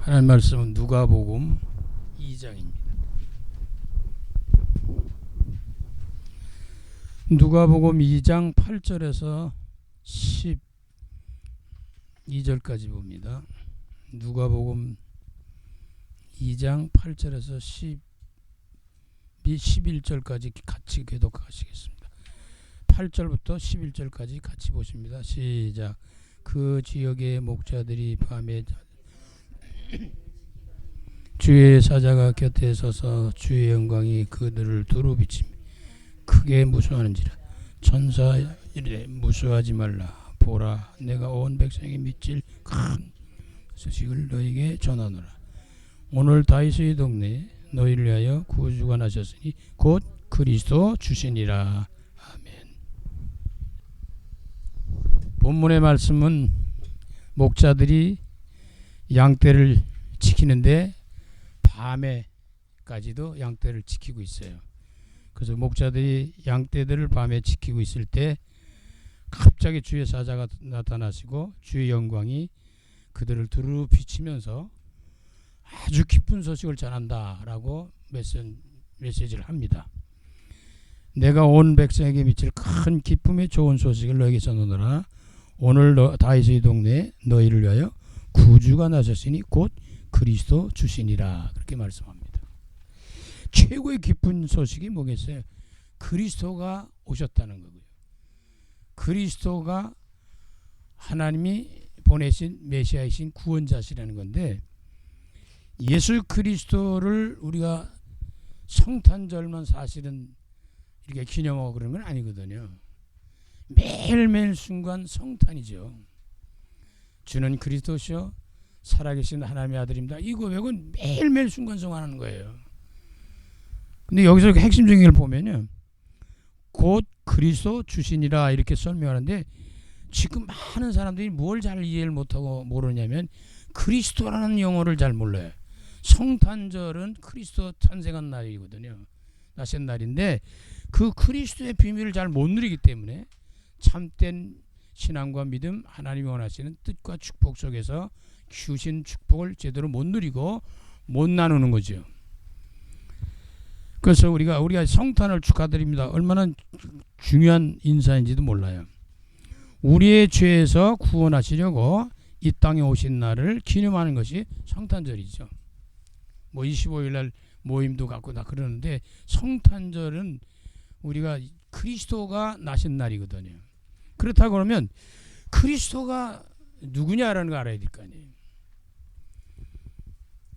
하나님 말씀은 누가복음 2장입니다. 누가복음 2장 8절에서 12절까지 봅니다. 누가복음 2장 8절에서 11절까지 같이 교독하시겠습니다. 8절부터 11절까지 같이 보십니다. 시작. 그 지역의 목자들이 밤에 주의 사자가 곁에 서서 주의 영광이 그들을 두루 비치며 크게 무수하는지라. 천사 이르되 무수하지 말라. 보라, 내가 온 백성이 믿질 큰 소식을 너희에게 전하노라. 오늘 다윗의 동네에 너희를 위하여 구주가 나셨으니 곧 그리스도 주시니라. 아멘. 본문의 말씀은 목자들이 양떼를 지키는데 밤에까지도 양떼를 지키고 있어요. 그래서 목자들이 양떼들을 밤에 지키고 있을 때 갑자기 주의 사자가 나타나시고 주의 영광이 그들을 두루 비치면서 아주 기쁜 소식을 전한다라고 메시지를 합니다. 내가 온 백성에게 미칠 큰 기쁨의 좋은 소식을 너에게 전하노라. 오늘 다윗의 동네에 너희를 위하여 구주가 나셨으니 곧 그리스도 주시니라. 그렇게 말씀합니다. 최고의 기쁜 소식이 뭐겠어요? 그리스도가 오셨다는 거고요. 그리스도가 하나님이 보내신 메시아이신 구원자시라는 건데, 예수 그리스도를 우리가 성탄절만 사실은 이렇게 기념하고 그런 건 아니거든요. 매일매일 순간 성탄이죠. 주는 그리스도시요 살아계신 하나님의 아들입니다. 이 고백은 매일매일 순간성하는 거예요. 근데 여기서 핵심적인 걸 보면요, 곧 그리스도 주시니라 이렇게 설명하는데, 지금 많은 사람들이 뭘 잘 이해를 못하고 모르냐면 그리스도라는 용어를 잘 몰라요. 성탄절은 그리스도 탄생한 날이거든요. 나신 날인데 그 그리스도의 비밀을 잘 못 누리기 때문에 참된 신앙과 믿음, 하나님이 원하시는 뜻과 축복 속에서 주신 축복을 제대로 못 누리고 못 나누는 거죠. 그래서 우리가 성탄을 축하드립니다. 얼마나 중요한 인사인지도 몰라요. 우리의 죄에서 구원하시려고 이 땅에 오신 날을 기념하는 것이 성탄절이죠. 뭐 25일 날 모임도 갖고 다 그러는데, 성탄절은 우리가 그리스도가 나신 날이거든요. 그렇다고 그러면 그리스도가 누구냐라는 걸 알아야 될 거 아니에요.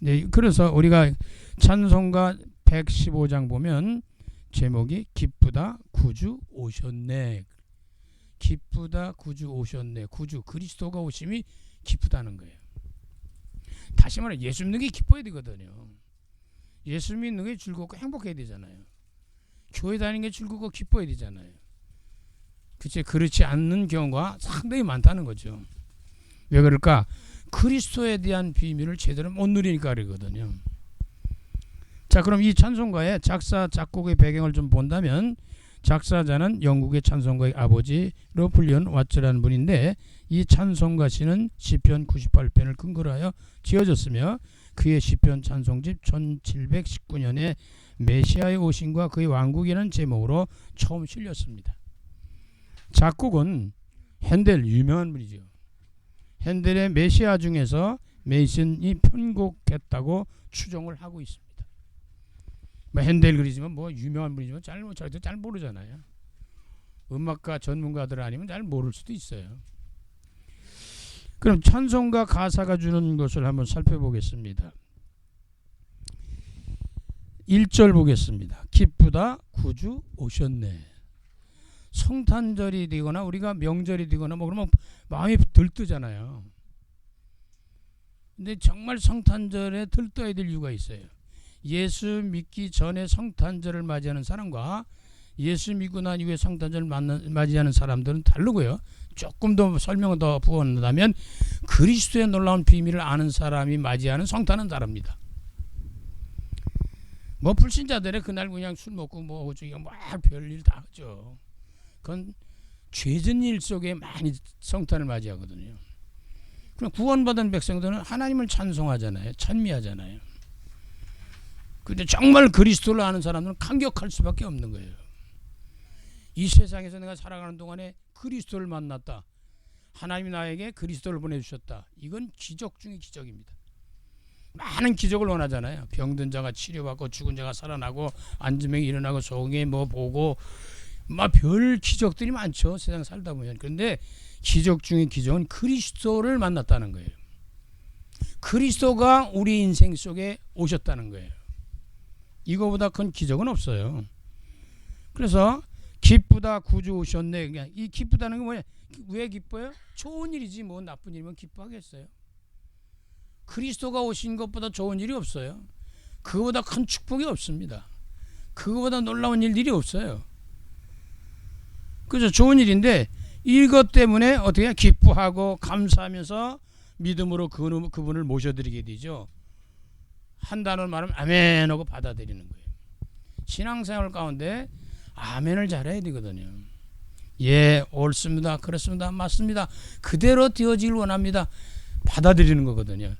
네, 그래서 우리가 찬송가 115장 보면 제목이 기쁘다 구주 오셨네. 기쁘다 구주 오셨네. 구주 그리스도가 오심이 기쁘다는 거예요. 다시 말해 예수 믿는 게 기뻐야 되거든요. 예수 믿는 게 즐겁고 행복해야 되잖아요. 교회 다니는 게 즐겁고 기뻐야 되잖아요. 그렇지 않는 경우가 상당히 많다는 거죠. 왜 그럴까? 그리스도에 대한 비밀을 제대로 못 누리니까 그러거든요. 자, 그럼 이 찬송가의 작사 작곡의 배경을 좀 본다면, 작사자는 영국의 찬송가의 아버지로 불리운 왓츠라는 분인데, 이 찬송가 시는 시편 98편을 근거로 하여 지어졌으며 그의 시편 찬송집 1719년에 메시아의 오심과 그의 왕국이라는 제목으로 처음 실렸습니다. 작곡은 핸델, 유명한 분이죠. 핸델의 메시아 중에서 메이슨이 편곡했다고 추정을 하고 있습니다. 뭐 핸델 그러지만 뭐 유명한 분이지만 저희도 잘 모르잖아요. 음악가 전문가들 아니면 잘 모를 수도 있어요. 그럼 찬송가 가사가 주는 것을 한번 살펴보겠습니다. 1절 보겠습니다. 기쁘다 구주 오셨네. 성탄절이 되거나 우리가 명절이 되거나 뭐 그러면 마음이 들뜨잖아요. 근데 정말 성탄절에 들떠야 될 이유가 있어요. 예수 믿기 전에 성탄절을 맞이하는 사람과 예수 믿고 난 이후에 성탄절을 맞이하는 사람들은 다르고요. 조금 더 설명을 더 부어낸다면 그리스도의 놀라운 비밀을 아는 사람이 맞이하는 성탄은 다릅니다. 뭐 불신자들의 그날 그냥 술 먹고 뭐 어쩌고 막 별일 다 하죠. 그건 죄진 일 속에 많이 성탄을 맞이하거든요. 그럼 구원받은 백성들은 하나님을 찬송하잖아요. 찬미하잖아요. 근데 정말 그리스도를 아는 사람들은 감격할 수밖에 없는 거예요. 이 세상에서 내가 살아가는 동안에 그리스도를 만났다. 하나님이 나에게 그리스도를 보내주셨다. 이건 기적 중의 기적입니다. 많은 기적을 원하잖아요. 병든 자가 치료받고 죽은 자가 살아나고 앉은 명이 일어나고 소경이 뭐 보고 막 별 기적들이 많죠. 세상 살다 보면. 그런데 기적 중의 기적은 그리스도를 만났다는 거예요. 그리스도가 우리 인생 속에 오셨다는 거예요. 이거보다 큰 기적은 없어요. 그래서 기쁘다 구주 오셨네. 이 기쁘다는 게 뭐야? 왜 기뻐요? 좋은 일이지 뭐 나쁜 일이면 기뻐하겠어요. 그리스도가 오신 것보다 좋은 일이 없어요. 그거보다 큰 축복이 없습니다. 그거보다 놀라운 일들이 없어요. 그래서 좋은 일인데 이것 때문에 어떻게 기뻐하고 감사하면서 믿음으로 그분을 모셔드리게 되죠. 한 단어로 말하면 아멘 하고 받아들이는 거예요. 신앙생활 가운데 아멘을 잘해야 되거든요. 예, 옳습니다. 그렇습니다. 맞습니다. 그대로 되어지길 원합니다. 받아들이는 거거든요.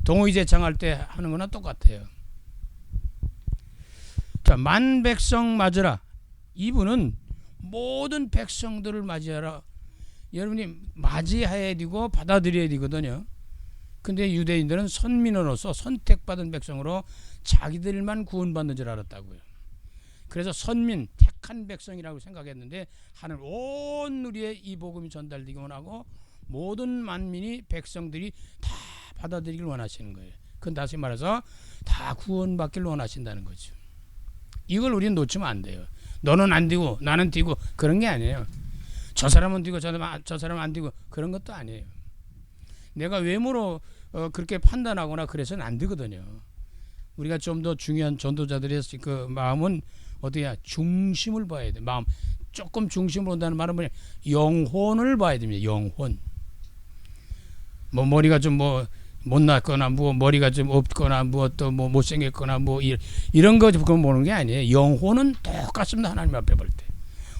동의제창할 때 하는 거나 똑같아요. 자, 만백성 맞으라. 이분은 모든 백성들을 맞이하라. 여러분이 맞이해야 되고 받아들여야 되거든요. 근데 유대인들은 선민으로서 선택받은 백성으로 자기들만 구원받는 줄 알았다고요. 그래서 선민, 택한 백성이라고 생각했는데 하늘 온 누리에 이 복음이 전달되기 원하고 모든 만민이 백성들이 다 받아들이길 원하시는 거예요. 그건 다시 말해서 다 구원받기를 원하신다는 거죠. 이걸 우리는 놓치면 안 돼요. 너는 안 되고 나는 되고 그런 게 아니에요. 저 사람은 되고 저 사람은 안 되고 그런 것도 아니에요. 내가 외모로 그렇게 판단하거나 그래서는 안 되거든요. 우리가 좀 더 중요한 전도자들의 그 마음은 어디야? 중심을 봐야 돼. 마음 조금 중심을 본다는 말은 뭐냐? 영혼을 봐야 됩니다. 영혼. 뭐 머리가 좀 뭐 못났거나 뭐 머리가 좀 없거나 뭐 또 뭐 못생겼거나 뭐 이런 거 그건 보는 게 아니에요. 영혼은 똑같습니다. 하나님 앞에 볼 때.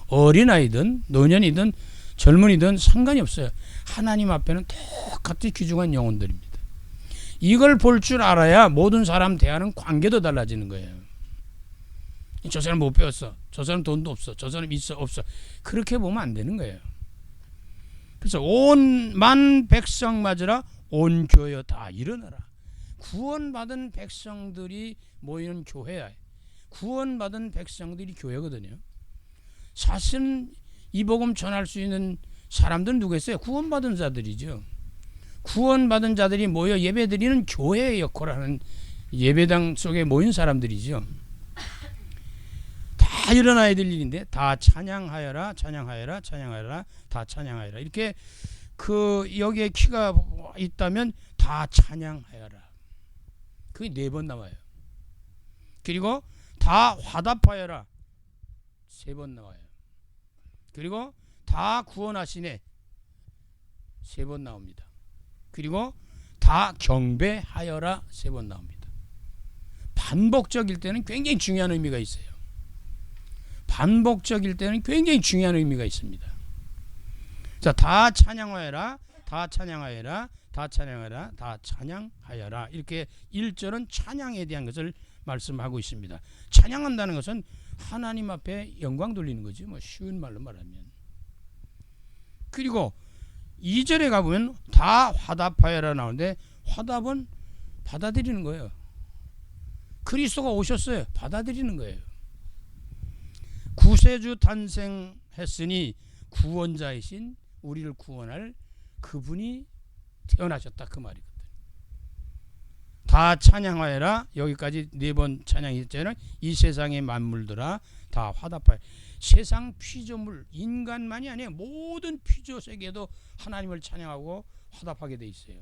어린아이든 노년이든 젊은이든 상관이 없어요. 하나님 앞에는 똑같이 귀중한 영혼들입니다. 이걸 볼 줄 알아야 모든 사람 대하는 관계도 달라지는 거예요. 저 사람 못 배웠어. 저 사람 돈도 없어. 저 사람 있어 없어. 그렇게 보면 안 되는 거예요. 그래서 온 만 백성 맞으라 온 교회여 다 일어나라. 구원받은 백성들이 모이는 교회야. 구원받은 백성들이 교회거든요. 사실은 이 복음 전할 수 있는 사람들은 누구겠어요? 구원받은 자들이죠. 구원받은 자들이 모여 예배드리는 교회의 역할을 하는 예배당 속에 모인 사람들이죠. 다 일어나야 될 일인데 다 찬양하여라 찬양하여라 찬양하여라 다 찬양하여라 이렇게 여기에 키가 있다면 다 찬양하여라. 그게 4번 나와요. 그리고 다 화답하여라 3번 나와요. 그리고 다 구원하시네 3번 나옵니다. 그리고 다 경배하여라 3번 나옵니다. 반복적일 때는 굉장히 중요한 의미가 있어요. 반복적일 때는 굉장히 중요한 의미가 있습니다. 자, 다 찬양하여라, 다 찬양하여라, 다 찬양하여라, 다 찬양하여라. 이렇게 1절은 찬양에 대한 것을 말씀하고 있습니다. 찬양한다는 것은 하나님 앞에 영광 돌리는 거죠. 뭐 쉬운 말로 말하면. 그리고 2절에 가보면 다 화답하여라 나오는데 화답은 받아들이는 거예요. 그리스도가 오셨어요. 받아들이는 거예요. 구세주 탄생했으니 구원자이신 우리를 구원할 그분이 태어나셨다 그 말이거든. 다 찬양하여라. 여기까지 4번 찬양했잖아요. 이 세상의 만물들아 다 화답하여. 세상 피조물 인간만이 아니에요. 모든 피조 세계도 하나님을 찬양하고 화답하게 돼 있어요.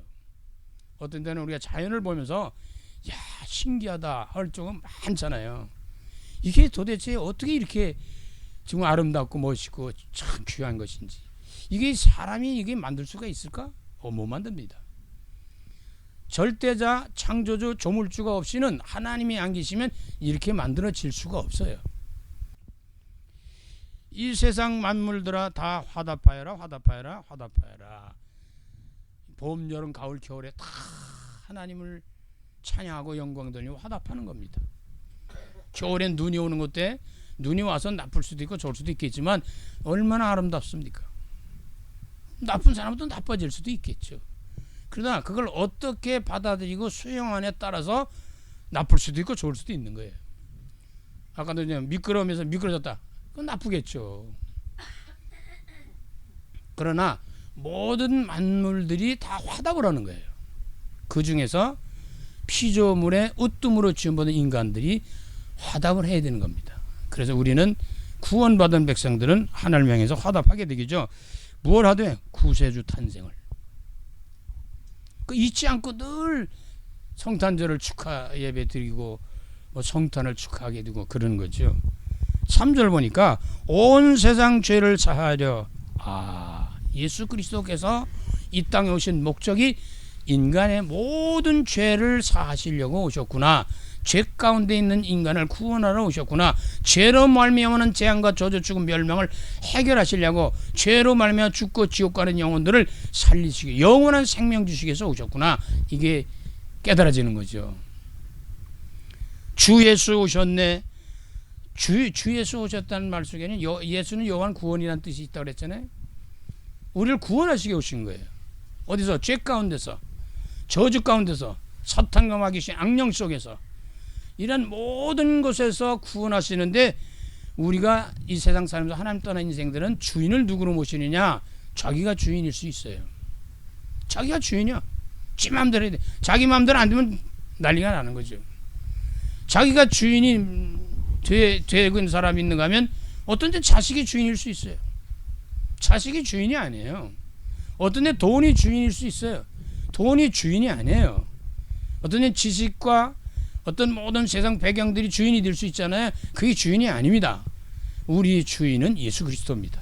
어떤 때는 우리가 자연을 보면서 야 신기하다 할 적은 많잖아요. 이게 도대체 어떻게 이렇게 정말 아름답고 멋있고 참 귀한 것인지. 이게 사람이 이게 만들 수가 있을까? 못 만듭니다. 절대자 창조주 조물주가 없이는 하나님이 안 계시면 이렇게 만들어질 수가 없어요. 이 세상 만물들아 다 화답하여라 화답하여라 화답하여라. 봄, 여름, 가을, 겨울에 다 하나님을 찬양하고 영광 돌리고 화답하는 겁니다. 겨울엔 눈이 오는 것 때 눈이 와서 나쁠 수도 있고 좋을 수도 있겠지만 얼마나 아름답습니까? 나쁜 사람은 나빠질 수도 있겠죠. 그러나 그걸 어떻게 받아들이고 수용하냐에 따라서 나쁠 수도 있고 좋을 수도 있는 거예요. 아까도 미끄러우면서 미끄러졌다. 그건 나쁘겠죠. 그러나 모든 만물들이 다 화답을 하는 거예요. 그 중에서 피조물의 으뜸으로 지음받은 인간들이 화답을 해야 되는 겁니다. 그래서 우리는 구원받은 백성들은 하나님을 향해서 화답하게 되겠죠. 무엇 하되 구세주 탄생을 잊지 않고 늘 성탄절을 축하 예배 드리고 성탄을 축하하게 되고 그러는 거죠. 3절 보니까 온 세상 죄를 사하려 예수 그리스도께서 이 땅에 오신 목적이 인간의 모든 죄를 사하시려고 오셨구나. 죄 가운데 있는 인간을 구원하러 오셨구나. 죄로 말미암아는 재앙과 저주 죽음 멸망을 해결하시려고 죄로 말미암아 죽고 지옥 가는 영혼들을 살리시기 영원한 생명 주시기 위해서 오셨구나. 이게 깨달아지는 거죠. 주 예수 오셨네. 주 예수 오셨다는 말 속에는 예수는 여호와는 구원이라는 뜻이 있다고 그랬잖아요. 우리를 구원하시게 오신 거예요. 어디서? 죄 가운데서, 저주 가운데서, 사탄과 마귀신 악령 속에서 이런 모든 것에서 구원하시는데 우리가 이 세상 살면서 하나님 떠난 인생들은 주인을 누구로 모시느냐? 자기가 주인일 수 있어요. 자기가 주인이야. 지 마음대로 해야 돼. 자기 마음대로 안 되면 난리가 나는 거죠. 자기가 주인이 되는 사람이 있는가 하면 어떤 데 자식이 주인일 수 있어요. 자식이 주인이 아니에요. 어떤 데 돈이 주인일 수 있어요. 돈이 주인이 아니에요. 어떤 데 지식과 어떤 모든 세상 배경들이 주인이 될 수 있잖아요. 그게 주인이 아닙니다. 우리 주인은 예수 그리스도입니다.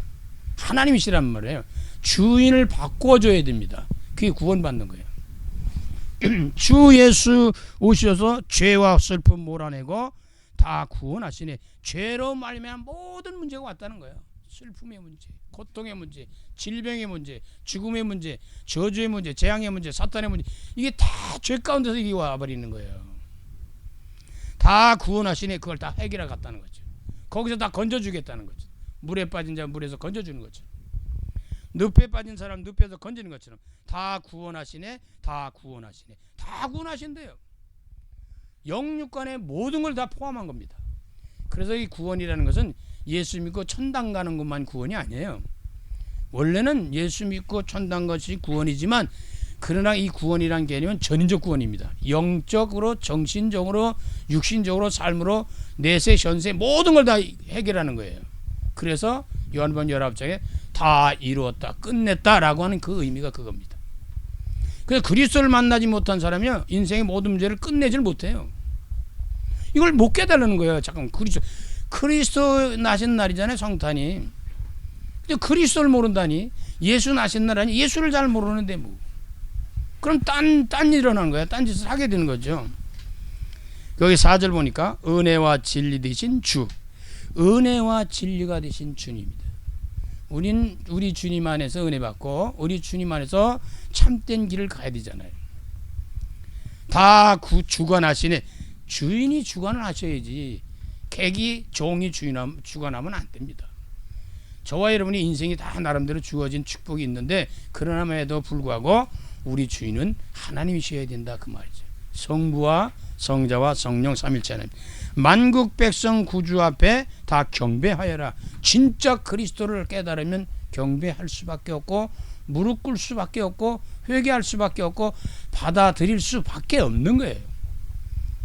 하나님이시란 말이에요. 주인을 바꿔줘야 됩니다. 그게 구원받는 거예요. 주 예수 오셔서 죄와 슬픔 몰아내고 다 구원하시네. 죄로 말미암아 모든 문제가 왔다는 거예요. 슬픔의 문제, 고통의 문제, 질병의 문제, 죽음의 문제, 저주의 문제, 재앙의 문제, 사탄의 문제, 이게 다 죄 가운데서 이게 와버리는 거예요. 다 구원하시네. 그걸 다 해결해 갔다는 거죠. 거기서 다 건져주겠다는 거죠. 물에 빠진 자 물에서 건져주는 거죠. 늪에 빠진 사람 늪에서 건지는 것처럼 다 구원하시네. 다 구원하시네. 다 구원하신대요. 영육간의 모든 걸 다 포함한 겁니다. 그래서 이 구원이라는 것은 예수 믿고 천당 가는 것만 구원이 아니에요. 원래는 예수 믿고 천당 것이 구원이지만 그러나 이 구원이라는 개념은 전인적 구원입니다. 영적으로, 정신적으로, 육신적으로, 삶으로, 내세, 현세 모든 걸 다 해결하는 거예요. 그래서 요한복음 19장에 다 이루었다, 끝냈다라고 하는 그 의미가 그겁니다. 그래서 그리스도를 만나지 못한 사람이요 인생의 모든 문제를 끝내질 못해요. 이걸 못 깨달는 거예요. 잠깐 그리스도 나신 날이잖아요, 성탄이. 근데 그리스도를 모른다니, 예수 나신 날 아니 예수를 잘 모르는데 뭐. 그럼 딴 일어나는 거야. 딴 짓을 하게 되는 거죠. 여기 4절 보니까 은혜와 진리 되신 주, 은혜와 진리가 되신 주님입니다. 우리 주님 안에서 은혜 받고 우리 주님 안에서 참된 길을 가야 되잖아요. 다 주관하시네. 주인이 주관을 하셔야지 객이 종이 주관하면 안 됩니다. 저와 여러분의 인생이 다 나름대로 주어진 축복이 있는데 그러남에도 불구하고 우리 주인은 하나님이셔야 된다 그 말이죠. 성부와 성자와 성령 삼일체 하나님, 만국 백성 구주 앞에 다 경배하여라. 진짜 그리스도를 깨달으면 경배할 수밖에 없고 무릎 꿇을 수밖에 없고 회개할 수밖에 없고 받아들일 수밖에 없는 거예요.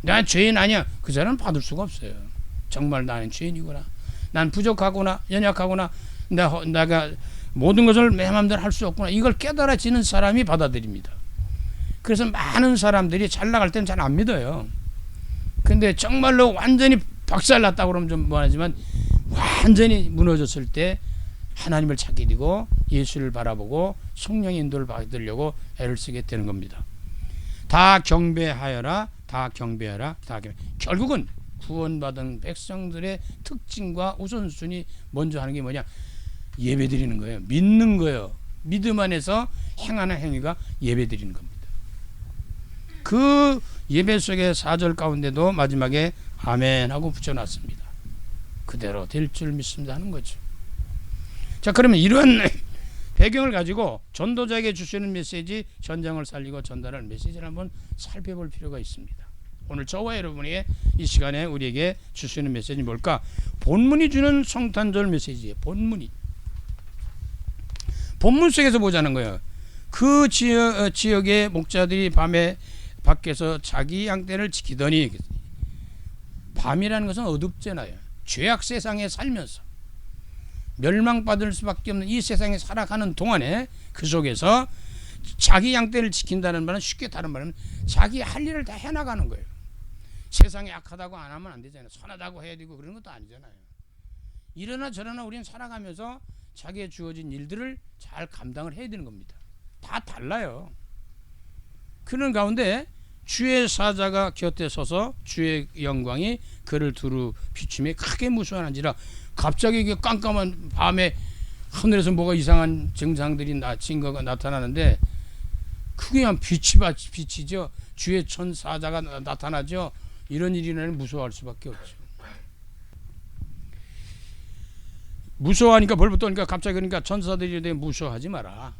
난 죄인 아니야. 그 사람은 받을 수가 없어요. 정말 나는 죄인이구나, 난 부족하구나, 연약하구나, 내가 모든 것을 내 마음대로 할 수 없구나, 이걸 깨달아지는 사람이 받아들입니다. 그래서 많은 사람들이 잘 나갈 때는 잘 안 믿어요. 근데 정말로 완전히 박살났다고 그러면 좀 뭐하지만 완전히 무너졌을 때 하나님을 찾게 되고 예수를 바라보고 성령의 인도를 받으려고 애를 쓰게 되는 겁니다. 다 경배하여라, 다 경배하라, 다 경배. 결국은 구원받은 백성들의 특징과 우선순위 먼저 하는 게 뭐냐? 예배 드리는 거예요. 믿는 거예요. 믿음 안에서 행하는 행위가 예배드리는 겁니다. 그 예배 속의 4절 가운데도 마지막에 아멘 하고 붙여놨습니다. 그대로 될 줄 믿습니다 하는 거죠. 자, 그러면 이런 배경을 가지고 전도자에게 주시는 메시지, 전장을 살리고 전달할 메시지를 한번 살펴볼 필요가 있습니다. 오늘 저와 여러분이 이 시간에 우리에게 주시는 메시지는 뭘까? 본문이 주는 성탄절 메시지예요. 본문 속에서 보자는 거예요. 그 지역의 목자들이 밤에 밖에서 자기 양떼를 지키더니, 밤이라는 것은 어둡잖아요. 죄악 세상에 살면서 멸망받을 수밖에 없는 이 세상에 살아가는 동안에 그 속에서 자기 양떼를 지킨다는 말은, 쉽게 다른 말은 자기 할 일을 다 해나가는 거예요. 세상에 악하다고 안 하면 안 되잖아요. 선하다고 해야 되고 그런 것도 아니잖아요. 이러나 저러나 우리는 살아가면서 자기의 주어진 일들을 잘 감당을 해야 되는 겁니다. 다 달라요. 그런 가운데 주의 사자가 곁에 서서 주의 영광이 그를 두루 비추며 크게 무수하는지라. 갑자기 이게 깜깜한 밤에 하늘에서 뭐가 이상한 증상들이 증거가 나타나는데, 그게 빛이죠. 주의 천사자가 나타나죠. 이런 일이라면 무서워할 수밖에 없죠. 무서워하니까 벌부터 오니까 갑자기, 그러니까 천사들이 되게 무서워하지 마라.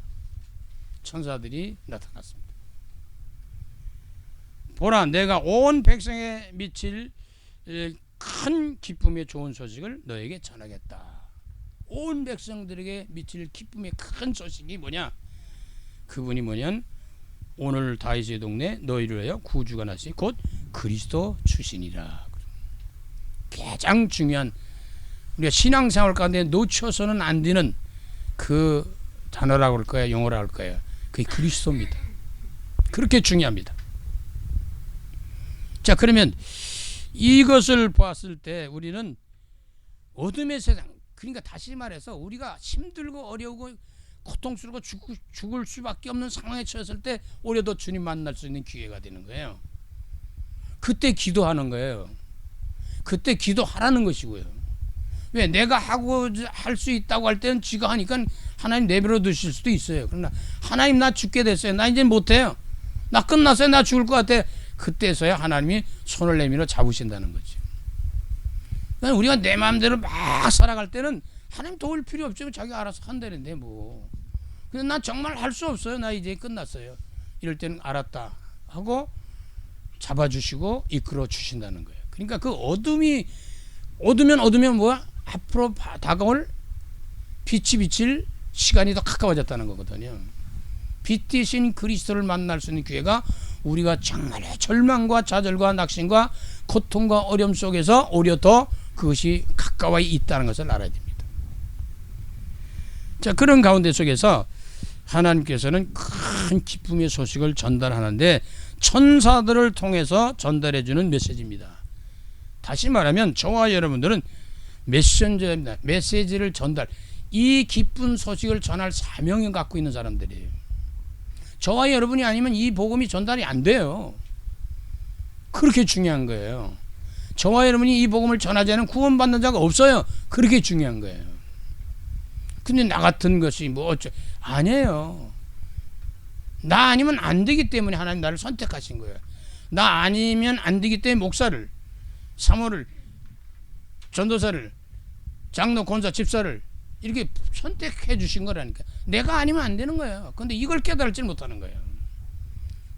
천사들이 나타났습니다. 보라, 내가 온 백성에 미칠 큰 기쁨의 좋은 소식을 너에게 전하겠다. 온 백성들에게 미칠 기쁨의 큰 소식이 뭐냐? 그분이 뭐냐면 오늘 다윗의 동네 너희를 위하여 구주가 나시 곧 그리스도 출신이라. 가장 중요한, 우리가 신앙생활 가운데 놓쳐서는 안 되는 그 단어라고 할 거야, 용어라고 할 거야. 그게 그리스도입니다. 그렇게 중요합니다. 자, 그러면 이것을 보았을 때 우리는 어둠의 세상, 그러니까 다시 말해서 우리가 힘들고 어려우고 고통스럽고 죽을 수밖에 없는 상황에 처했을 때 오히려 더 주님 만날 수 있는 기회가 되는 거예요. 그때 기도하는 거예요. 그때 기도하라는 것이고요. 왜? 내가 하고 할 수 있다고 할 때는 쥐가 하니까 하나님 내버려 두실 수도 있어요. 그러나 하나님 나 죽게 됐어요. 나 이제 못해요. 나 끝났어요. 나 죽을 것 같아. 그때서야 하나님이 손을 내밀어 잡으신다는 거죠. 그러니까 우리가 내 마음대로 막 살아갈 때는 하나님 도울 필요 없죠. 자기가 알아서 한다는데 뭐. 근데 난 정말 할 수 없어요. 나 이제 끝났어요. 이럴 때는 알았다 하고 잡아주시고 이끌어 주신다는 거예요. 그러니까 그 어두면 뭐야? 앞으로 다가올 빛이 비칠 시간이 더 가까워졌다는 거거든요. 빛 대신 그리스도를 만날 수 있는 기회가 우리가 정말 절망과 좌절과 낙심과 고통과 어려움 속에서 오히려 더 그것이 가까워 있다는 것을 알아야 됩니다. 자, 그런 가운데 속에서 하나님께서는 큰 기쁨의 소식을 전달하는데 천사들을 통해서 전달해주는 메시지입니다. 다시 말하면 저와 여러분들은 메신저입니다. 메시지를 전달, 이 기쁜 소식을 전할 사명을 갖고 있는 사람들이에요. 저와 여러분이 아니면 이 복음이 전달이 안 돼요. 그렇게 중요한 거예요. 저와 여러분이 이 복음을 전하지 않으면 구원받는 자가 없어요. 그렇게 중요한 거예요. 근데 나 같은 것이 뭐 아니에요. 나 아니면 안 되기 때문에 하나님 나를 선택하신 거예요. 나 아니면 안 되기 때문에 목사를, 사모를, 전도사를, 장로, 권사, 집사를 이렇게 선택해 주신 거라니까. 내가 아니면 안 되는 거예요. 근데 이걸 깨달지 못하는 거예요.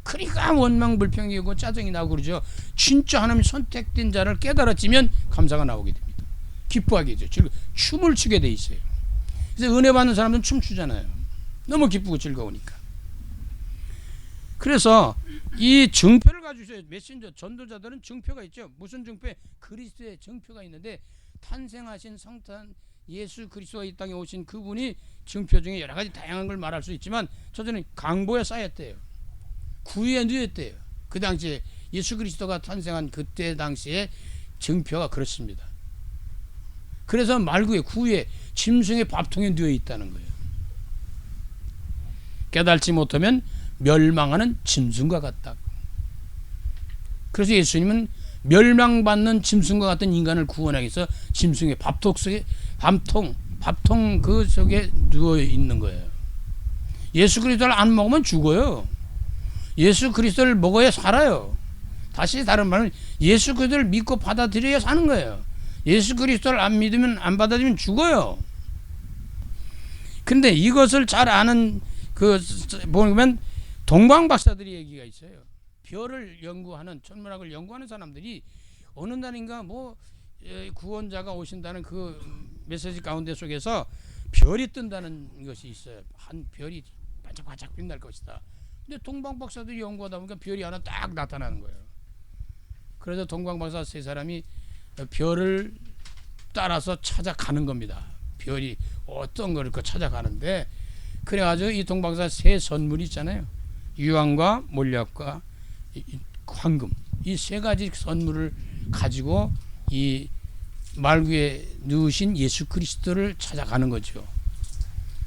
그러니까 원망불평이고 짜증이 나고 그러죠. 진짜 하나님 선택된 자를 깨달았지면 감사가 나오게 됩니다. 기뻐하게 되죠. 춤을 추게 돼 있어요. 그래서 은혜 받는 사람들은 춤추잖아요. 너무 기쁘고 즐거우니까. 그래서 이 증표를 가지고 메신저 전도자들은 증표가 있죠. 무슨 증표? 그리스도의 증표가 있는데 탄생하신 성탄 예수 그리스도가 이 땅에 오신 그분이 증표 중에 여러 가지 다양한 걸 말할 수 있지만 첫째는 강보에 쌓였대요. 구유에 누였대요. 그 당시에 예수 그리스도가 탄생한 그때 당시에 증표가 그렇습니다. 그래서 말구에 구유에 짐승의 밥통에 누워 있다는 거예요. 깨달지 못하면 멸망하는 짐승과 같다. 그래서 예수님은 멸망받는 짐승과 같은 인간을 구원하기 위해서 짐승의 밥통 그 속에 누워 있는 거예요. 예수 그리스도를 안 먹으면 죽어요. 예수 그리스도를 먹어야 살아요. 다시 다른 말은 예수 그리스도를 믿고 받아들여야 사는 거예요. 예수 그리스도를 안 믿으면, 안 받아들이면 죽어요. 근데 이것을 잘 아는 보면 동방 박사들이 얘기가 있어요. 별을 연구하는, 천문학을 연구하는 사람들이 어느 날인가 구원자가 오신다는 그 메시지 가운데 속에서 별이 뜬다는 것이 있어요. 한 별이 반짝반짝 빛날 것이다. 근데 동방 박사들이 연구하다 보니까 별이 하나 딱 나타나는 거예요. 그래서 동방 박사 세 사람이 별을 따라서 찾아가는 겁니다. 별이 어떤 걸 찾아가는데, 그래가지고 이 동방사 세 선물이 있잖아요. 유황과 몰약과 황금, 이 세 가지 선물을 가지고 이 말구에 누우신 예수 그리스도를 찾아가는 거죠.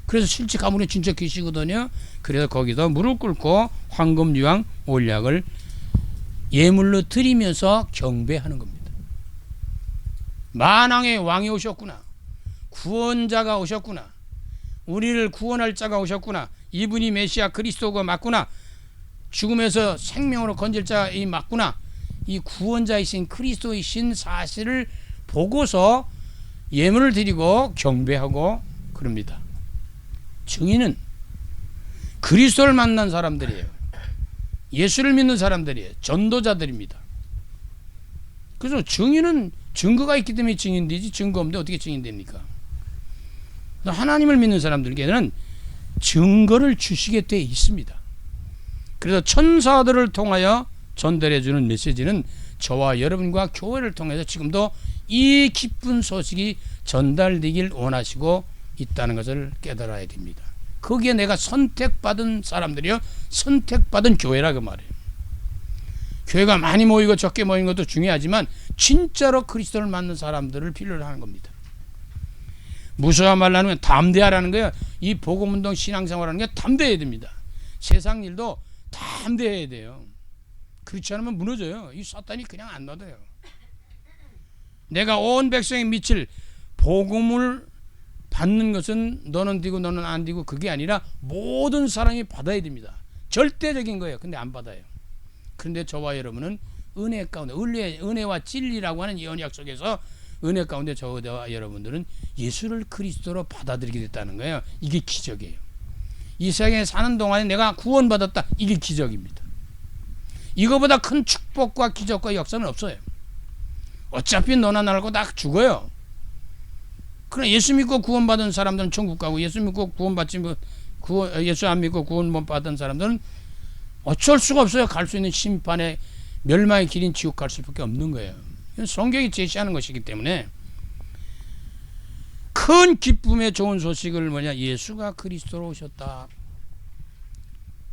그래서 실제 가문에 진짜 계시거든요. 그래서 거기서 무릎 꿇고 황금, 유황, 몰약을 예물로 드리면서 경배하는 겁니다. 만왕의 왕이 오셨구나. 구원자가 오셨구나. 우리를 구원할 자가 오셨구나. 이분이 메시아 그리스도가 맞구나. 죽음에서 생명으로 건질 자이 맞구나. 이 구원자이신 그리스도이신 사실을 보고서 예물을 드리고 경배하고 그럽니다. 증인은 그리스도를 만난 사람들이에요. 예수를 믿는 사람들이에요. 전도자들입니다. 그래서 증인은 증거가 있기 때문에 증인되지, 증거 없는데 어떻게 증인됩니까? 하나님을 믿는 사람들에게는 증거를 주시게 돼 있습니다. 그래서 천사들을 통하여 전달해주는 메시지는 저와 여러분과 교회를 통해서 지금도 이 기쁜 소식이 전달되길 원하시고 있다는 것을 깨달아야 됩니다. 거기에 내가 선택받은 사람들이요, 선택받은 교회라고 말해요. 교회가 많이 모이고 적게 모이는 것도 중요하지만 진짜로 그리스도를 만난 사람들을 필요로 하는 겁니다. 무서워 말라는 건 담대하라는 거예요. 이 복음운동 신앙생활하는 게 담대해야 됩니다. 세상 일도 담대해야 돼요. 그렇지 않으면 무너져요. 이 사탄이 그냥 안 놔둬요. 내가 온 백성의 미칠 복음을 받는 것은 너는 되고 너는 안 되고 그게 아니라 모든 사람이 받아야 됩니다. 절대적인 거예요. 근데 안 받아요. 그런데 저와 여러분은 은혜 가운데, 은혜와 진리라고 하는 이 언약 속에서 은혜 가운데 저와 여러분들은 예수를 그리스도로 받아들이게 됐다는 거예요. 이게 기적이에요. 이 세상에 사는 동안에 내가 구원받았다. 이게 기적입니다. 이거보다 큰 축복과 기적과 역사는 없어요. 어차피 너나 나라고 다 죽어요. 그러나 예수 믿고 구원받은 사람들은 천국 가고, 예수 믿고 구원받지 예수 안 믿고 구원 못 받은 사람들은 어쩔 수가 없어요. 갈 수 있는 심판의 멸망의 길인 지옥 갈 수밖에 없는 거예요. 성경이 제시하는 것이기 때문에 큰 기쁨의 좋은 소식을 예수가 그리스도로 오셨다.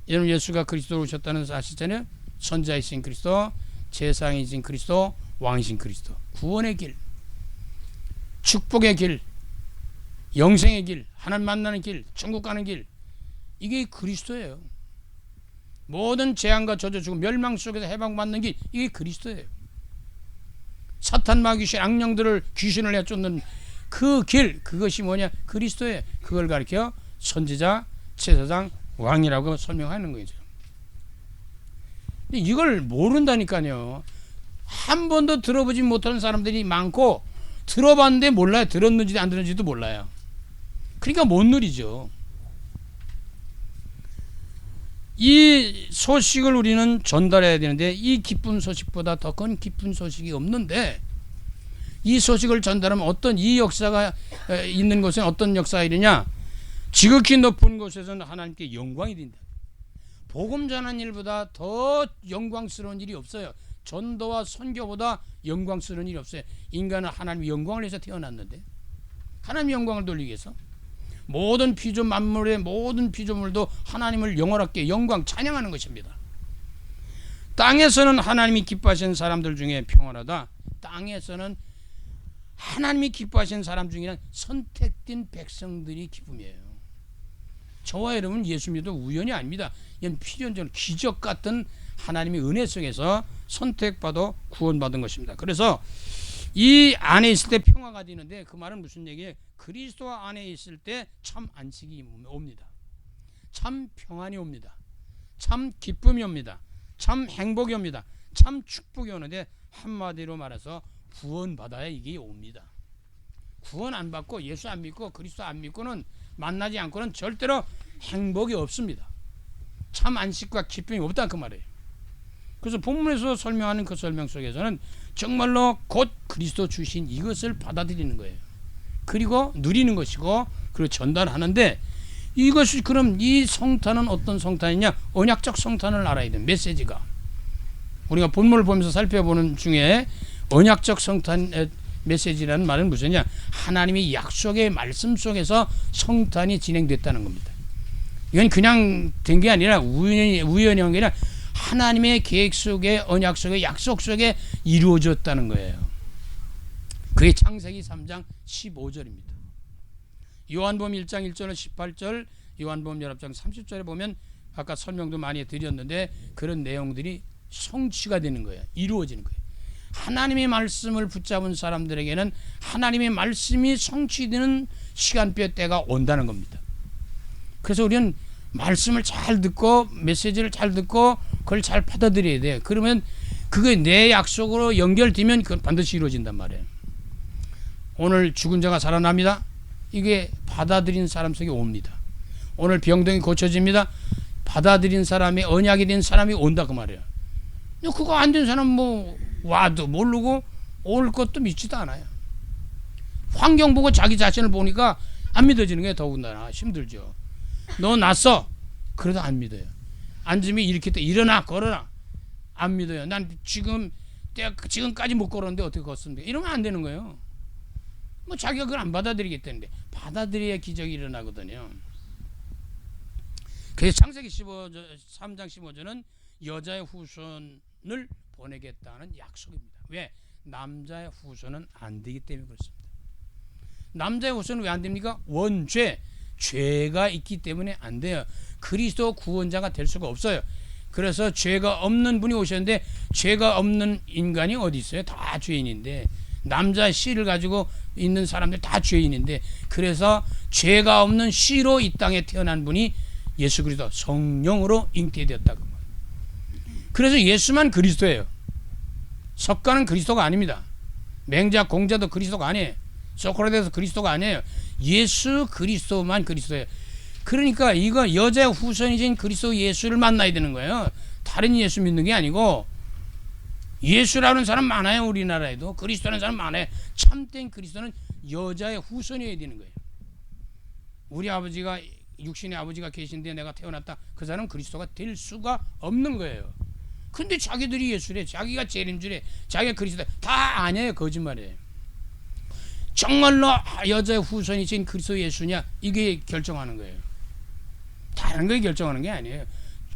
여러분, 예수가 그리스도로 오셨다는 사실잖아요. 선자이신 그리스도, 제사장이신 그리스도, 왕이신 그리스도. 구원의 길, 축복의 길, 영생의 길, 하나님 만나는 길, 천국 가는 길, 이게 그리스도예요. 모든 재앙과 저주 죽음 멸망 속에서 해방받는 길, 이게 그리스도예요. 사탄 마귀신 악령들을 귀신을 내쫓는 그 길, 그것이 뭐냐? 그리스도예요. 그걸 가리켜 선지자, 제사장, 왕이라고 설명하는 거죠. 이걸 모른다니까요. 한 번도 들어보지 못하는 사람들이 많고, 들어봤는데 몰라요. 들었는지 안 들었는지도 몰라요. 그러니까 못 누리죠. 이 소식을 우리는 전달해야 되는데, 이 기쁜 소식보다 더 큰 기쁜 소식이 없는데, 이 소식을 전달하면 어떤 이 역사가 있는 곳에 어떤 역사가 이르냐? 지극히 높은 곳에서는 하나님께 영광이 된다. 복음 전하는 일보다 더 영광스러운 일이 없어요. 전도와 선교보다 영광스러운 일이 없어요. 인간은 하나님의 영광을 위해서 태어났는데, 하나님의 영광을 돌리기 위해서 모든 피조 만물의 모든 피조물도 하나님을 영원하게 영광 찬양하는 것입니다. 땅에서는 하나님이 기뻐하시는 사람들 중에 평안하다. 땅에서는 하나님이 기뻐하시는 사람 중에는 선택된 백성들이 기쁨이에요. 저와 여러분 예수 믿어도 우연이 아닙니다. 이건 필연적으로 기적 같은 하나님의 은혜 속에서 선택받아 구원받은 것입니다. 그래서 이 안에 있을 때 평화가 되는데, 그 말은 무슨 얘기예요? 그리스도 안에 있을 때 참 안식이 옵니다. 참 평안이 옵니다. 참 기쁨이 옵니다. 참 행복이 옵니다. 참 축복이 오는데 한마디로 말해서 구원받아야 이게 옵니다. 구원 안 받고 예수 안 믿고 그리스도 안 믿고는 만나지 않고는 절대로 행복이 없습니다. 참 안식과 기쁨이 없다 그 말이에요. 그래서 본문에서 설명하는 그 설명 속에서는 정말로 곧 그리스도 주신 이것을 받아들이는 거예요. 그리고 누리는 것이고 그리고 전달하는데 이것이 그럼 이 성탄은 어떤 성탄이냐? 언약적 성탄을 알아야 돼. 메시지가 우리가 본문을 보면서 살펴보는 중에 언약적 성탄의 메시지라는 말은 무엇이냐? 하나님이 약속의 말씀 속에서 성탄이 진행됐다는 겁니다. 이건 그냥 된 게 아니라 우연히 한 게 아니라 하나님의 계획 속에 언약 속에 약속 속에 이루어졌다는 거예요. 그게 창세기 3장 15절입니다. 요한복음 1장 1절로 18절, 요한복음 19장 30절에 보면 아까 설명도 많이 드렸는데 그런 내용들이 성취가 되는 거예요. 이루어지는 거예요. 하나님의 말씀을 붙잡은 사람들에게는 하나님의 말씀이 성취되는 시간표 때가 온다는 겁니다. 그래서 우리는 말씀을 잘 듣고 메시지를 잘 듣고 그걸 잘 받아들여야 돼요. 그러면 그게 내 약속으로 연결되면 그건 반드시 이루어진단 말이에요. 오늘 죽은 자가 살아납니다. 이게 받아들인 사람 속에 옵니다. 오늘 병동이 고쳐집니다. 받아들인 사람이 언약이 된 사람이 온다 그 말이에요. 그거 안 된 사람 뭐 와도 모르고 올 것도 믿지도 않아요. 환경 보고 자기 자신을 보니까 안 믿어지는 게 더군다나 힘들죠. 너 났어. 그래도 안 믿어요. 앉으면 이렇게 또 일어나 걸어라. 안 믿어요. 난 지금까지 못 걸었는데 어떻게 걷습니까? 이러면 안 되는 거예요. 뭐 자기가 그걸 안 받아들이겠다는데 받아들여야 기적이 일어나거든요. 그래서 창세기 3장 15절은 여자의 후손을 보내겠다는 약속입니다. 왜? 남자의 후손은 안 되기 때문에 그렇습니다. 남자의 후손은 왜 안 됩니까? 원죄, 죄가 있기 때문에 안 돼요. 그리스도 구원자가 될 수가 없어요. 그래서 죄가 없는 분이 오셨는데 죄가 없는 인간이 어디 있어요? 다 죄인인데 남자 씨를 가지고 있는 사람들 다 죄인인데 그래서 죄가 없는 씨로 이 땅에 태어난 분이 예수 그리스도 성령으로 잉태되었다고 말해요. 그래서 예수만 그리스도예요. 석가는 그리스도가 아닙니다. 맹자 공자도 그리스도가 아니에요. 소크라테스 그리스도가 아니에요. 예수 그리스도만 그리스도예요. 그러니까 이거 여자의 후손이신 그리스도 예수를 만나야 되는 거예요. 다른 예수 믿는 게 아니고 예수라는 사람 많아요. 우리나라에도 그리스도라는 사람 많아요. 참된 그리스도는 여자의 후손이어야 되는 거예요. 우리 아버지가 육신의 아버지가 계신데 내가 태어났다. 그 사람은 그리스도가 될 수가 없는 거예요. 근데 자기들이 예수래. 자기가 재림 주래. 자기가 그리스도. 다 아니에요. 거짓말이에요. 정말로 여자의 후손이신 그리스도 예수냐 이게 결정하는 거예요. 다른 거 결정하는 게 아니에요.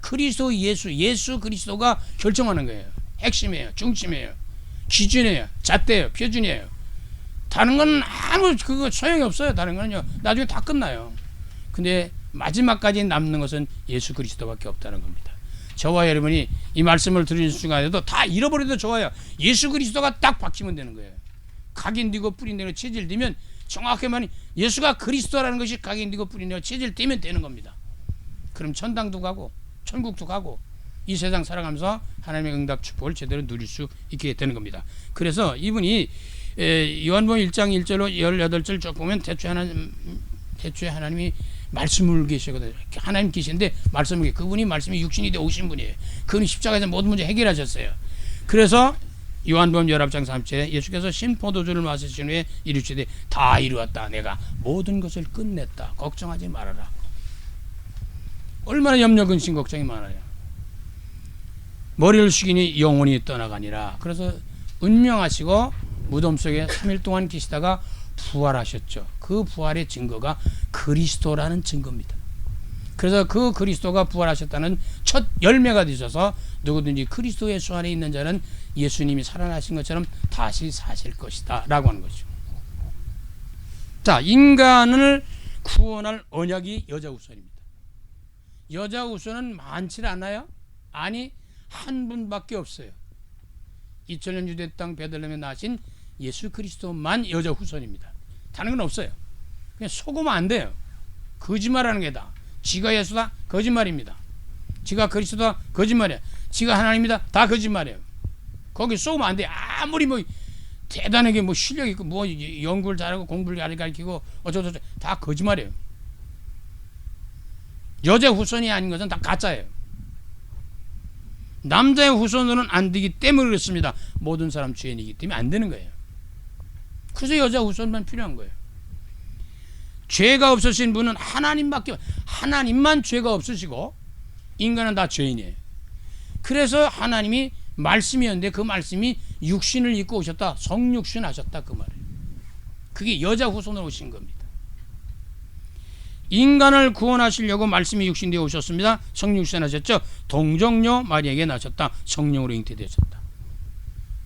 그리스도 예수 그리스도가 결정하는 거예요. 핵심이에요. 중심이에요. 기준이에요. 잣대예요. 표준이에요. 다른 건 아무 그거 소용이 없어요. 다른 거는요. 나중에 다 끝나요. 근데 마지막까지 남는 것은 예수 그리스도밖에 없다는 겁니다. 저와 여러분이 이 말씀을 들으는 순간에도 다 잃어버려도 좋아요. 예수 그리스도가 딱 박히면 되는 거예요. 각인되고 뿌린되고 체질되면 정확히 말하면 예수가 그리스도라는 것이 각인되고 뿌린되고 체질되면 되는 겁니다. 그럼 천당도 가고 천국도 가고 이 세상 살아가면서 하나님의 응답 축복을 제대로 누릴 수 있게 되는 겁니다. 그래서 이분이 요한복음 1장 1절로 18절 쭉 보면 태초에 하나님이 말씀을 계시거든요. 하나님 계신데 말씀을 그분이 말씀이 육신이 되어 오신 분이에요. 그분이 십자가에서 모든 문제 해결하셨어요. 그래서 요한복음 19장 3절에 예수께서 신포도주를 마시신 후에 이르시되 다 이루었다. 내가 모든 것을 끝냈다. 걱정하지 말아라. 얼마나 염려 근심 걱정이 많아요. 머리를 숙이니 영혼이 떠나가니라. 그래서 운명하시고 무덤 속에 3일 동안 계시다가 부활하셨죠. 그 부활의 증거가 그리스도라는 증거입니다. 그래서 그 그리스도가 부활하셨다는 첫 열매가 되셔서 누구든지 그리스도 예수 안에 있는 자는 예수님이 살아나신 것처럼 다시 사실 것이다 라고 하는 거죠. 자, 인간을 구원할 언약이 여자 후손입니다. 여자 후손은 많지 않아요? 아니, 한 분밖에 없어요. 2000년 유대 땅 베들레헴에 나신 예수 그리스도만 여자 후손입니다. 다른 건 없어요. 그냥 속으면 안 돼요. 거짓말하는 게다. 지가 예수다? 거짓말입니다. 지가 그리스도다? 거짓말이야. 지가 하나님이다? 다 거짓말이에요. 거기 쏘면 안 돼. 아무리 뭐 대단하게 뭐 실력 있고 뭐 연구를 잘하고 공부를 잘 가르치고 어쩌고저쩌고 다 거짓말이에요. 여자 후손이 아닌 것은 다 가짜예요. 남자의 후손으로는 안 되기 때문에 그렇습니다. 모든 사람 죄인이기 때문에 안 되는 거예요. 그래서 여자 후손만 필요한 거예요. 죄가 없으신 분은 하나님만 죄가 없으시고 인간은 다 죄인이에요. 그래서 하나님이 말씀이었는데 그 말씀이 육신을 입고 오셨다. 성육신 하셨다 그 말이에요. 그게 여자 후손으로 오신 겁니다. 인간을 구원하시려고 말씀이 육신되어 오셨습니다. 성육신 하셨죠. 동정녀 마리아에게 나셨다. 성령으로 잉태되셨다.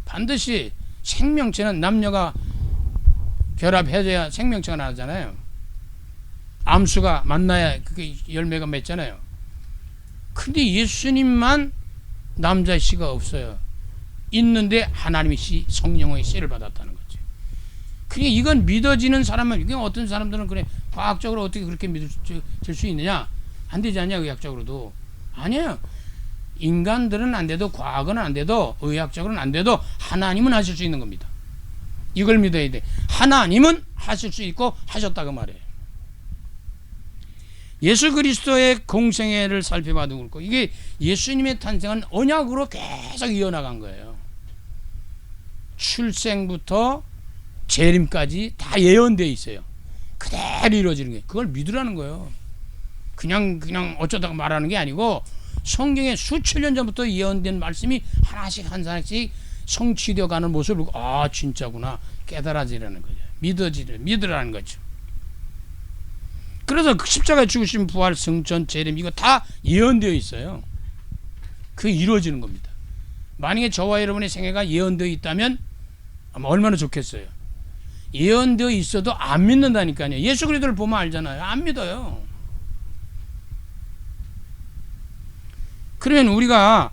반드시 생명체는 남녀가 결합해줘야 생명체가 나잖아요. 암수가 만나야 그게 열매가 맺잖아요. 근데 예수님만 남자 씨가 없어요. 있는데 하나님의 씨, 성령의 씨를 받았다는 거죠. 그게 이건 믿어지는 사람은, 그냥 어떤 사람들은 그래 과학적으로 어떻게 그렇게 믿을 수 있느냐? 안 되지 않냐 의학적으로도. 아니에요. 인간들은 안 돼도, 과학은 안 돼도, 의학적으로는 안 돼도 하나님은 하실 수 있는 겁니다. 이걸 믿어야 돼. 하나님은 하실 수 있고 하셨다고 말해요. 예수 그리스도의 공생애를 살펴봐도 그렇고, 이게 예수님의 탄생은 언약으로 계속 이어나간 거예요. 출생부터 재림까지 다 예언되어 있어요. 그대로 이루어지는 거예요. 그걸 믿으라는 거예요. 그냥 어쩌다가 말하는 게 아니고 성경에 수천 년 전부터 예언된 말씀이 하나씩 하나씩 성취되어 가는 모습을 보고, 아 진짜구나 깨달아지라는 거죠. 믿으라는 거죠. 그래서 십자가에 죽으신 부활, 승천, 재림 이거 다 예언되어 있어요. 그게 이루어지는 겁니다. 만약에 저와 여러분의 생애가 예언되어 있다면 아마 얼마나 좋겠어요. 예언되어 있어도 안 믿는다니까요. 예수 그리스도를 보면 알잖아요. 안 믿어요. 그러면 우리가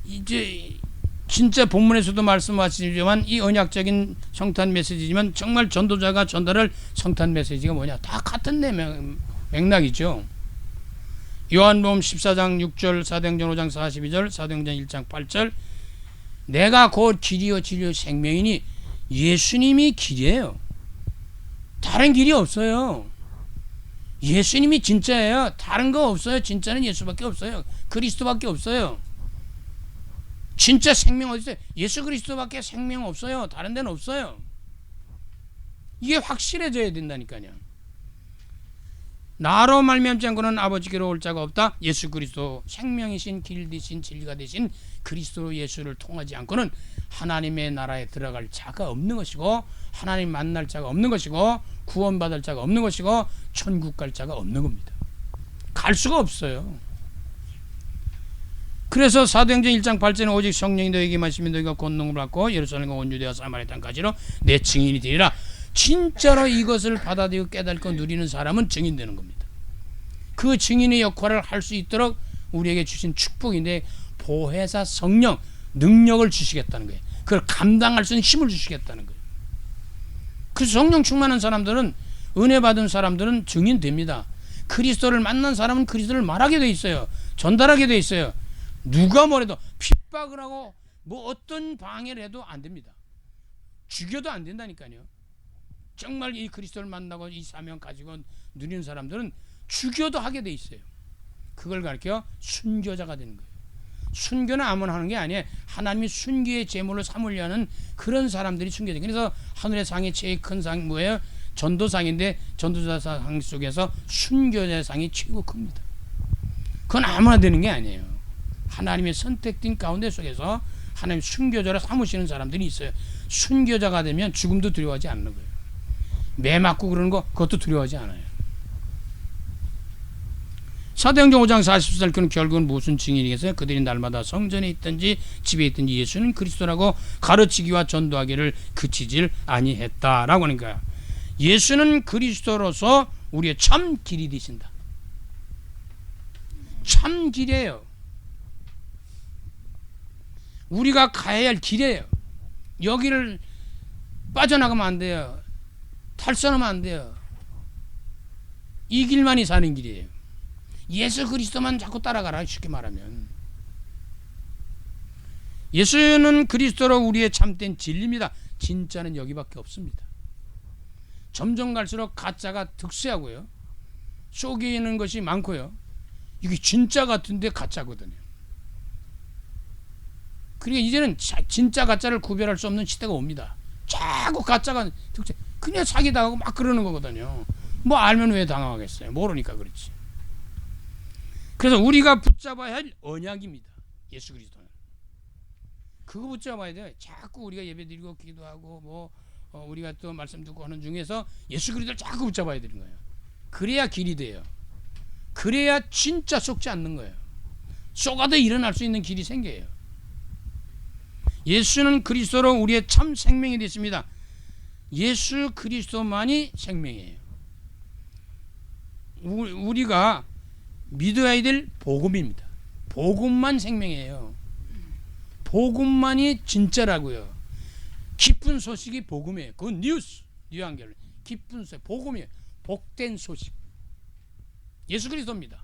이제 진짜 본문에서도 말씀하시지만 이 언약적인 성탄 메시지지만 정말 전도자가 전달할 성탄 메시지가 뭐냐? 다 같은 맥락이죠. 요한복음 14장 6절, 사도행전 5장 42절, 사도행전 1장 8절, 내가 곧 길이요 진리요 생명이니 예수님이 길이에요. 다른 길이 없어요. 예수님이 진짜예요. 다른 거 없어요. 진짜는 예수밖에 없어요. 그리스도밖에 없어요. 진짜 생명 어디 있어요? 예수 그리스도밖에 생명 없어요. 다른 데는 없어요. 이게 확실해져야 된다니까요. 나로 말미암지 않고는 아버지께로 올 자가 없다. 예수 그리스도 생명이신 길 되신 진리가 되신 그리스도 예수를 통하지 않고는 하나님의 나라에 들어갈 자가 없는 것이고, 하나님 만날 자가 없는 것이고, 구원받을 자가 없는 것이고, 천국 갈 자가 없는 겁니다. 갈 수가 없어요. 그래서 사도행전 1장 8절에 오직 성령이 너에게 임하시면 너희가 권능을 받고 예루살렘과 온 유대와 사마리아 땅까지로 내 증인이 되리라. 진짜로 이것을 받아들이고 깨닫고 누리는 사람은 증인되는 겁니다. 그 증인의 역할을 할 수 있도록 우리에게 주신 축복인데, 보혜사 성령 능력을 주시겠다는 거예요. 그걸 감당할 수 있는 힘을 주시겠다는 거예요. 그래서 성령 충만한 사람들은, 은혜 받은 사람들은 증인됩니다. 그리스도를 만난 사람은 그리스도를 말하게 돼 있어요. 전달하게 돼 있어요. 누가 뭐래도 핍박을 하고 뭐 어떤 방해를 해도 안 됩니다. 죽여도 안 된다니까요. 정말 이 그리스도를 만나고 이 사명 가지고 누리는 사람들은 죽여도 하게 돼 있어요. 그걸 가르쳐 순교자가 되는 거예요. 순교는 아무나 하는 게 아니에요. 하나님이 순교의 제물로 삼으려는 그런 사람들이 순교자. 그래서 하늘의 상이 제일 큰 상 뭐예요? 전도상인데, 전도자상 속에서 순교자상이 최고 큽니다. 그건 아무나 되는 게 아니에요. 하나님의 선택된 가운데 속에서 하나님 순교자로 삼으시는 사람들이 있어요. 순교자가 되면 죽음도 두려워하지 않는 거예요. 매 맞고 그러는 거 그것도 두려워하지 않아요. 사도행전 5장 40절 그는 결국은 무슨 증인이겠어요? 그들이 날마다 성전에 있든지 집에 있든지 예수는 그리스도라고 가르치기와 전도하기를 그치질 아니했다라고 하는 거야. 예수는 그리스도로서 우리의 참 길이 되신다. 참 길이에요. 우리가 가야 할 길이에요. 여기를 빠져나가면 안 돼요. 탈선하면 안 돼요. 이 길만이 사는 길이에요. 예수 그리스도만 자꾸 따라가라. 쉽게 말하면 예수는 그리스도로 우리의 참된 진리입니다. 진짜는 여기밖에 없습니다. 점점 갈수록 가짜가 득세하고요, 속이는 것이 많고요, 이게 진짜 같은데 가짜거든요. 그러니까 이제는 진짜 가짜를 구별할 수 없는 시대가 옵니다. 자꾸 가짜가 득세, 그냥 사기당하고 막 그러는 거거든요. 뭐 알면 왜 당하겠어요? 모르니까 그렇지. 그래서 우리가 붙잡아야 할 언약입니다. 예수 그리스도는. 그거 붙잡아야 돼요. 자꾸 우리가 예배드리고 기도하고 뭐 우리가 또 말씀 듣고 하는 중에서 예수 그리스도를 자꾸 붙잡아야 되는 거예요. 그래야 길이 돼요. 그래야 진짜 속지 않는 거예요. 속아도 일어날 수 있는 길이 생겨요. 예수는 그리스도로 우리의 참 생명이 됐습니다. 예수 그리스도만이 생명이에요. 우리가 믿어야 될 복음입니다. 복음만 생명이에요. 복음만이 진짜라고요. 기쁜 소식이 복음이에요. 그 뉴스, 뉴한결, 기쁜 소식, 복음이에요. 복된 소식. 예수 그리스도입니다.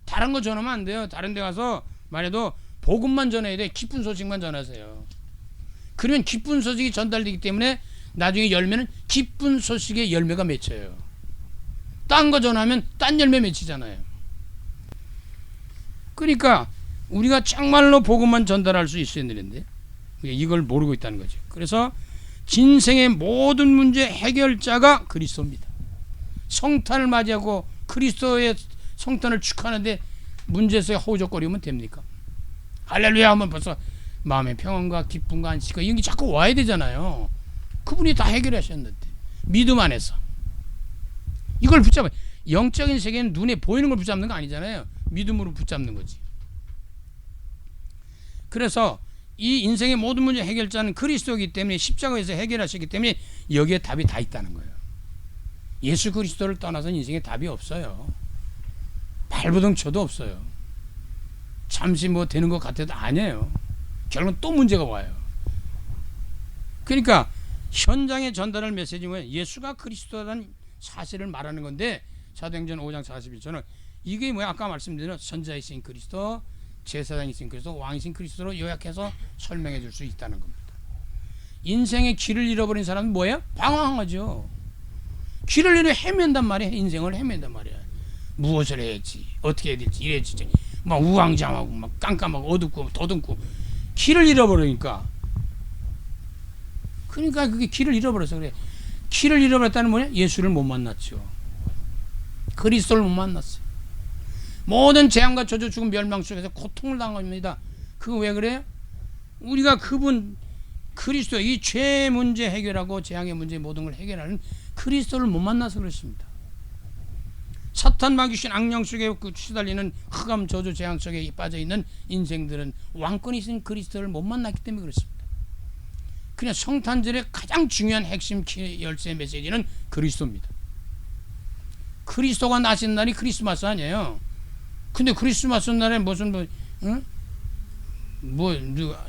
다른 거 전하면 안 돼요. 다른 데 가서 말해도 복음만 전해야 돼. 기쁜 소식만 전하세요. 그러면 기쁜 소식이 전달되기 때문에 나중에 열매는 기쁜 소식의 열매가 맺혀요. 딴 거 전하면 딴 열매 맺히잖아요. 그러니까 우리가 정말로 복음만 전달할 수 있어야 되는데 이걸 모르고 있다는 거죠. 그래서 진생의 모든 문제 해결자가 그리스도입니다. 성탄을 맞이하고 그리스도의 성탄을 축하하는데 문제에서 허우적거리면 됩니까? 할렐루야 하면 벌써 마음의 평안과 기쁨과 안식과 이런 게 자꾸 와야 되잖아요. 그분이 다 해결하셨는데 믿음 안에서 이걸 붙잡아요. 영적인 세계는 눈에 보이는 걸 붙잡는 거 아니잖아요. 믿음으로 붙잡는 거지. 그래서 이 인생의 모든 문제 해결자는 그리스도이기 때문에 십자가에서 해결하셨기 때문에 여기에 답이 다 있다는 거예요. 예수 그리스도를 떠나서는 인생에 답이 없어요. 발버둥 쳐도 없어요. 잠시 뭐 되는 것 같아도 아니에요. 결국은 또 문제가 와요. 그러니까 현장에 전달할 메시지는 예수가 그리스도라는 사실을 말하는 건데 사도행전 5장 41절은 이게 뭐야? 아까 말씀드린 선자이신 그리스도, 제사장이신 그리스도, 왕이신 그리스도로 요약해서 설명해 줄 수 있다는 겁니다. 인생의 길을 잃어버린 사람은 뭐예요? 방황하죠. 길을 잃어 헤맨단 말이에요. 인생을 헤맨단 말이에요. 무엇을 해야지, 어떻게 해야 될지, 이래야지, 막 우왕좌왕하고 막 깜깜하고 어둡고 더듬고 길을 잃어버리니까. 그러니까 그게 길을 잃어버려서 그래. 길을 잃어버렸다는 뭐냐? 예수를 못 만났죠. 그리스도를 못 만났어요. 모든 재앙과 저주, 죽음, 멸망 속에서 고통을 당합니다. 그거 왜 그래요? 우리가 그분 그리스도, 이 죄 문제 해결하고 재앙의 문제 모든 걸 해결하는 그리스도를 못 만나서 그렇습니다. 사탄 마귀신 악령 속에 시달리는 흑암 저주 재앙 속에 빠져있는 인생들은 왕권이신 그리스도를 못 만났기 때문에 그렇습니다. 그냥 성탄절의 가장 중요한 핵심 열쇠 메시지는 그리스도입니다. 그리스도가 나신 날이 크리스마스 아니에요. 근데 크리스마스 날에 무슨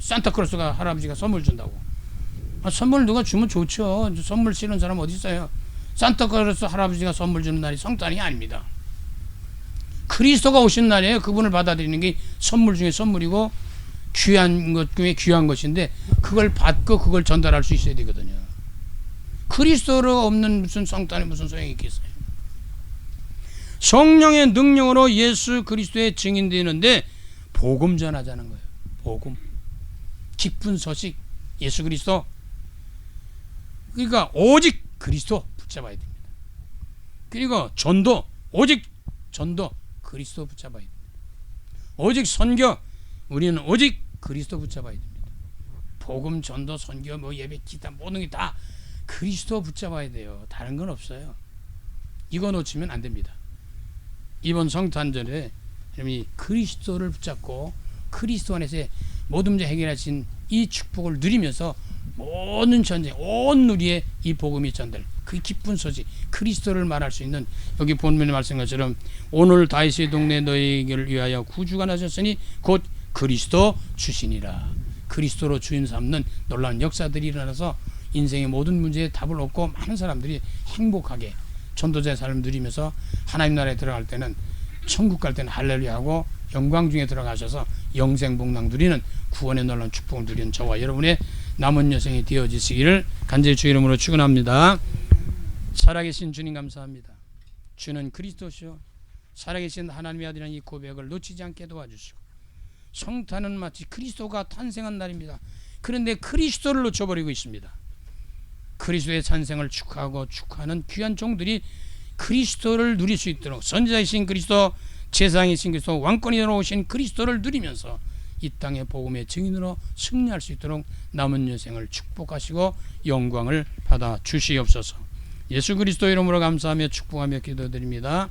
산타클로스가 할아버지가 선물 준다고. 선물 누가 주면 좋죠. 선물 싫은 사람 어디 있어요? 산타클로스 할아버지가 선물 주는 날이 성탄이 아닙니다. 그리스도가 오신 날이에요. 그분을 받아들이는 게 선물 중에 선물이고 귀한 것 중에 귀한 것인데 그걸 받고 그걸 전달할 수 있어야 되거든요. 그리스도로 없는 무슨 성탄에 무슨 소용이 있겠어요? 성령의 능력으로 예수 그리스도의 증인되는데 복음 전하자는 거예요. 복음, 기쁜 소식, 예수 그리스도. 그러니까 오직 그리스도 붙잡아야 됩니다. 그리고 전도, 오직 전도 그리스도 붙잡아야 됩니다. 오직 선교, 우리는 오직 그리스도 붙잡아야 됩니다. 복음, 전도, 선교, 뭐 예배, 기타 모든 게 다 그리스도 붙잡아야 돼요. 다른 건 없어요. 이거 놓치면 안 됩니다. 이번 성탄절에 여러분이 그리스도를 붙잡고 그리스도 안에서 모든 문제 해결하신 이 축복을 누리면서 모든 전쟁, 온 누리에 이 복음이 전달, 그 기쁜 소식, 그리스도를 말할 수 있는, 여기 본문에 말씀한 것처럼 오늘 다윗의 동네 너희에게를 위하여 구주가 나셨으니 곧 그리스도 주시니라. 그리스도로 주인 삼는 놀라운 역사들이 일어나서 인생의 모든 문제에 답을 얻고 많은 사람들이 행복하게 전도자의 삶을 누리면서 하나님 나라에 들어갈 때는 천국 갈 때는 할렐루야 하고 영광 중에 들어가셔서 영생복락 누리는 구원의 놀라운 축복을 누리는 저와 여러분의 남은 여생이 되어지시기를 간절히 주 이름으로 축원합니다. 살아계신 주님 감사합니다. 주는 그리스도시요 살아계신 하나님의 아들이라는 이 고백을 놓치지 않게 도와주시고, 성탄은 마치 그리스도가 탄생한 날입니다. 그런데 그리스도를 놓쳐버리고 있습니다. 그리스도의 탄생을 축하하는 귀한 종들이 그리스도를 누릴 수 있도록, 선지자이신 그리스도, 제사장이신 그리스도, 왕권으로 오신 그리스도를 누리면서 이 땅의 복음의 증인으로 승리할 수 있도록 남은 여생을 축복하시고 영광을 받아 주시옵소서. 예수 그리스도 이름으로 감사하며 축복하며 기도드립니다.